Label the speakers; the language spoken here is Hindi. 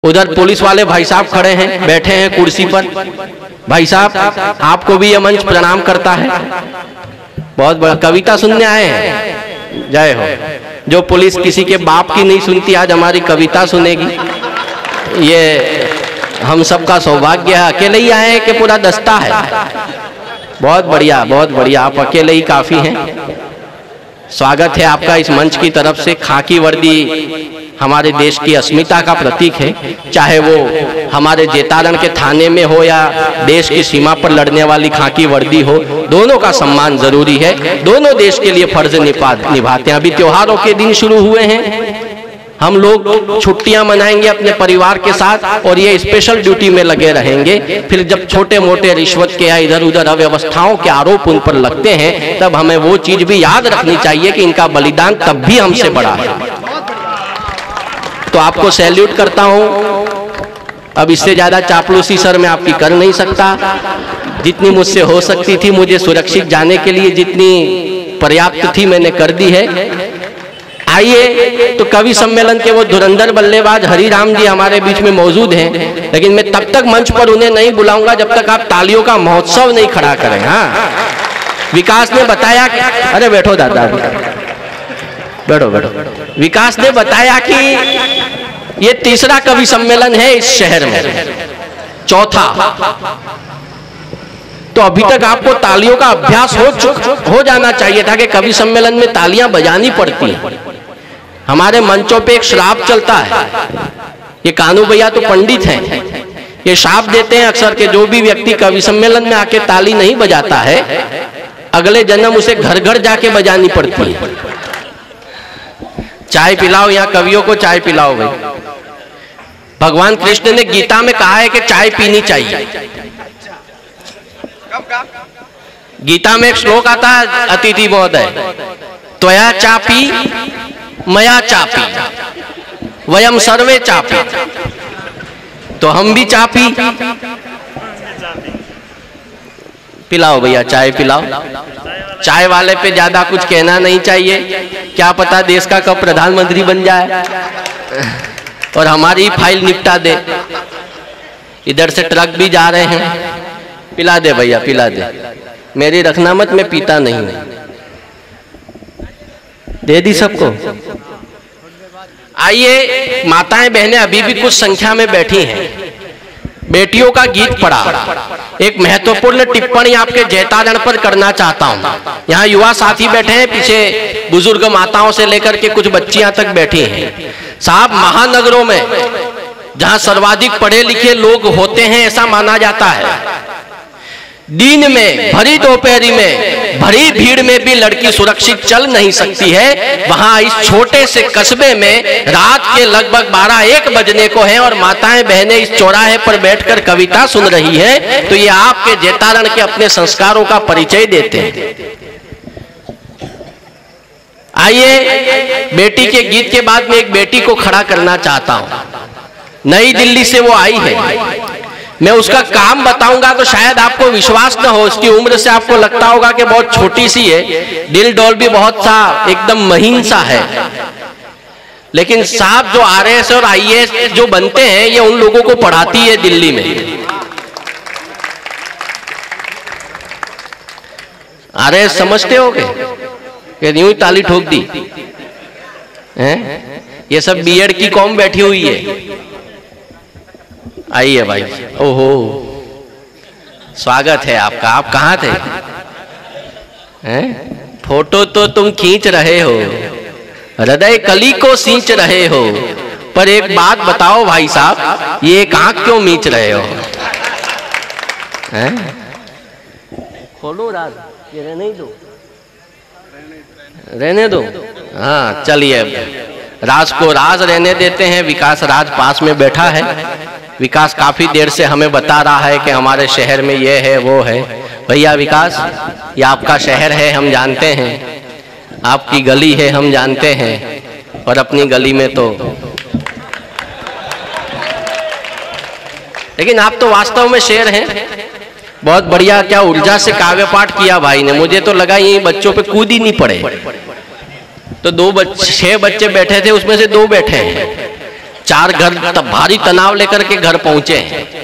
Speaker 1: उधर पुलिस वाले भाई साहब खड़े हैं, बैठे हैं कुर्सी पर। भाई साहब आपको भी यह मंच प्रणाम करता है। बहुत बड़ा कविता सुनने आए हैं, जय हो। जो पुलिस किसी के बाप की नहीं सुनती आज हमारी कविता सुनेगी, ये हम सबका सौभाग्य है। अकेले ही आए हैं कि पूरा दस्ता है? बहुत बढ़िया, बहुत बढ़िया, आप अकेले ही काफी हैं। स्वागत है आपका इस मंच की तरफ से। खाकी वर्दी हमारे देश की अस्मिता का प्रतीक है, चाहे वो हमारे जेतारण के थाने में हो या देश की सीमा पर लड़ने वाली खाकी वर्दी हो, दोनों का सम्मान जरूरी है। दोनों देश के लिए फर्ज निभाते हैं। अभी त्योहारों के दिन शुरू हुए हैं, हम लोग छुट्टियां मनाएंगे अपने परिवार के साथ और ये स्पेशल ड्यूटी में लगे रहेंगे। फिर जब छोटे मोटे रिश्वत के या इधर उधर अव्यवस्थाओं के आरोप उन पर लगते हैं, तब हमें वो चीज भी याद रखनी चाहिए कि इनका बलिदान तब भी हमसे बड़ा है। तो आपको सैल्यूट करता हूं। अब इससे ज्यादा चापलूसी सर मैं आपकी कर नहीं सकता। जितनी मुझसे हो सकती थी, मुझे सुरक्षित जाने के लिए जितनी पर्याप्त थी, मैंने कर दी है। आइए, तो कवि सम्मेलन के वो धुरंधर बल्लेबाज हरिराम जी हमारे बीच में मौजूद हैं, लेकिन मैं तब तक मंच पर उन्हें नहीं बुलाऊंगा जब तक आप तालियों का महोत्सव नहीं खड़ा करें। हाँ, विकास ने बताया कि अरे बैठो दादा, बैठो बैठो। विकास ने बताया कि ये तीसरा कवि सम्मेलन है इस शहर में, चौथा। तो अभी तक आपको तालियों का अभ्यास हो जाना चाहिए था कि कवि सम्मेलन में तालियां बजानी पड़ती हैं। हमारे मंचों पे एक श्राप चलता है, ये कानू भैया तो पंडित हैं, ये श्राप देते हैं अक्सर के जो भी व्यक्ति कवि सम्मेलन में आके ताली नहीं बजाता है, अगले जन्म उसे घर घर जाके बजानी पड़ती है। चाय पिलाओ, यहाँ कवियों को चाय पिलाओ भाई। भगवान कृष्ण ने गीता में कहा है कि चाय पीनी चाहिए। गीता में एक श्लोक आता है, अतिथि महोदय, त्वया चापी मया चापी वयम सर्वे चापी। तो हम भी चापी। पिलाओ भैया, चाय पिलाओ। चाय वाले पे ज्यादा कुछ कहना नहीं चाहिए, क्या पता देश का कब प्रधानमंत्री बन जाए और हमारी फाइल निपटा दे। इधर से ट्रक भी जा रहे हैं। पिला दे भैया, पिला दे। मेरी रखना मत, मैं पीता नहीं। दे दी सबको। आइए, माताएं बहनें अभी भी कुछ संख्या में बैठी हैं। बेटियों का गीत पढ़ा। एक महत्वपूर्ण टिप्पणी आपके जैतारण पर करना चाहता हूं। यहाँ युवा साथी बैठे हैं, पीछे बुजुर्ग माताओं से लेकर के कुछ बच्चियां तक बैठी हैं। साहब, महानगरों में जहां सर्वाधिक पढ़े लिखे लोग होते हैं, ऐसा माना जाता है, दिन में भरी दोपहरी में भरी भीड़ में भी लड़की सुरक्षित चल नहीं सकती है। वहां इस छोटे से कस्बे में रात के लगभग 12-1 बजने को है और माताएं बहनें इस चौराहे पर बैठकर कविता सुन रही है। तो ये आपके जैतारण के अपने संस्कारों का परिचय देते हैं। आइए, बेटी के गीत के बाद में एक बेटी को खड़ा करना चाहता हूं। नई दिल्ली से वो आई है। मैं उसका काम बताऊंगा तो शायद आपको विश्वास न हो। इसकी उम्र से आपको लगता होगा कि बहुत छोटी सी है, दिल डोल भी बहुत सा एकदम महीन सा है। लेकिन साहब, जो आरएएस और आईएएस जो बनते हैं, ये उन लोगों को पढ़ाती है दिल्ली में। आरएएस समझते होगे, यूं ही ताली ठोक दी हैं? ये सब बीएड की कौम बैठी हुई है। आइए भाई। ओहो, स्वागत है आपका। आप कहाँ थे? हैं? फोटो तो तुम खींच रहे हो, हृदय कली को सींच रहे हो, पर एक बात बताओ भाई साहब, ये एक आंख क्यों मींच रहे हो? हैं? खोलो राज, ये रहने दो, रहने दो। हाँ, चलिए, राज को राज रहने देते हैं। विकास राज पास में बैठा है। विकास काफी देर से हमें बता रहा है कि हमारे शहर में ये है वो है। भैया विकास, ये आपका शहर है, हम जानते हैं, आपकी गली है, हम जानते हैं, और अपनी गली में तो, लेकिन आप तो वास्तव में शेर हैं। बहुत बढ़िया, क्या ऊर्जा से काव्य पाठ किया भाई ने। मुझे तो लगा ये बच्चों पे कूद ही नहीं पड़े। तो 6 बच्चे बैठे थे, उसमें से 2 बैठे हैं। 4 घर भारी तनाव लेकर के घर पहुंचे हैं।